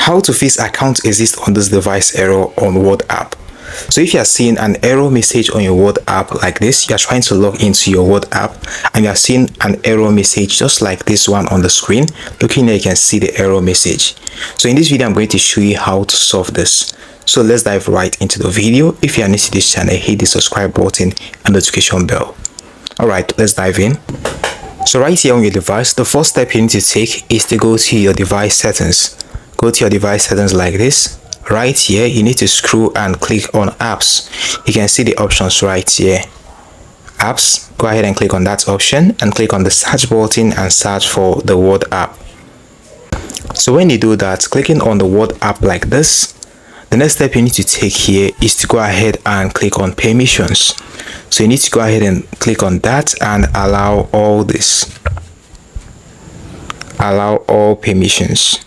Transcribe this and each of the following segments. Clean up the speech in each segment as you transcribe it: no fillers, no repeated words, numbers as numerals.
How to fix account exist on this device error on Word app. So if you are seeing an error message on your Word app like this, you are trying to log into your Word app and you are seeing an error message just like this one on the screen. Looking there, you can see the error message. So in this video, I'm going to show you how to solve this. So let's dive right into the video. If you are new to this channel, hit the subscribe button and notification bell. Alright, let's dive in. So right here on your device, the first step you need to take is to go to your device settings. Go to your device settings like this. Right here, you need to scroll and click on apps. You can see the options right here. Apps, go ahead and click on that option and click on the search button and search for the Word app. So when you do that, clicking on the Word app like this, the next step you need to take here is to go ahead and click on permissions. So you need to go ahead and click on that and allow all this. Allow all permissions.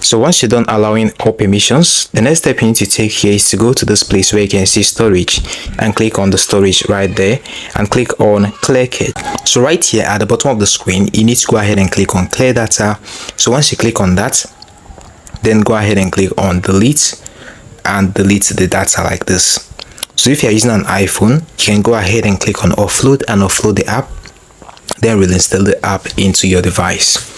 So once you're done allowing all permissions, the next step you need to take here is to go to this place where you can see storage and click on the storage right there and click on clear cache. So right here at the bottom of the screen, you need to go ahead and click on clear data. So once you click on that, then go ahead and click on delete and delete the data like this. So if you're using an iPhone, you can go ahead and click on offload and offload the app, then reinstall the app into your device.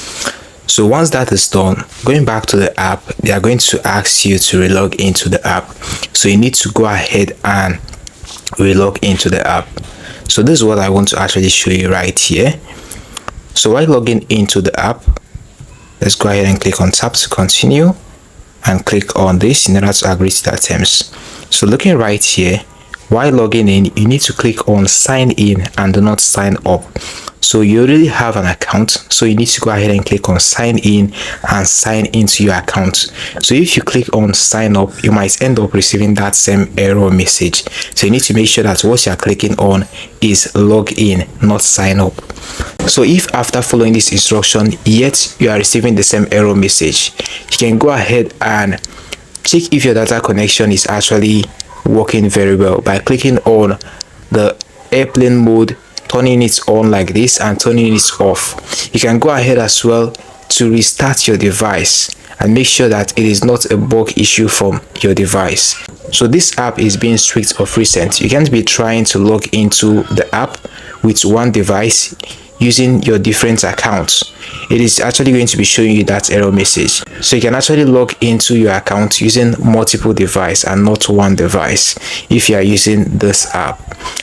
So once that is done, going back to the app, they are going to ask you to relog into the app. So you need to go ahead and relog into the app. So this is what I want to actually show you right here. So while logging into the app, let's go ahead and click on tap to continue and click on this in order to agree to the terms. So looking right here, while logging in, you need to click on sign in and do not sign up. So you already have an account, so you need to go ahead and click on sign in and sign into your account. So if you click on sign up, you might end up receiving that same error message. So you need to make sure that what you are clicking on is log in, not sign up. So if after following this instruction yet you are receiving the same error message, you can go ahead and check if your data connection is actually working very well by clicking on the airplane mode, turning it on like this and turning it off. You can go ahead as well to restart your device and make sure that it is not a bug issue from your device. So this app is being strict of recent. You can't be trying to log into the app with one device using your different accounts. It is actually going to be showing you that error message. So you can actually log into your account using multiple devices and not one device if you are using this app.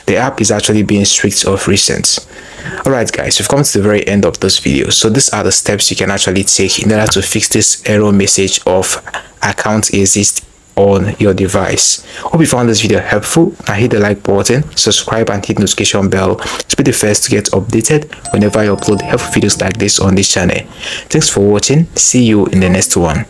The app is actually being strict of recent. Alright guys, we've come to the very end of this video. So these are the steps you can actually take in order to fix this error message of account exist on your device. Hope you found this video helpful. Now hit the like button, subscribe and hit notification bell to be the first to get updated whenever I upload helpful videos like this on this channel. Thanks for watching. See you in the next one.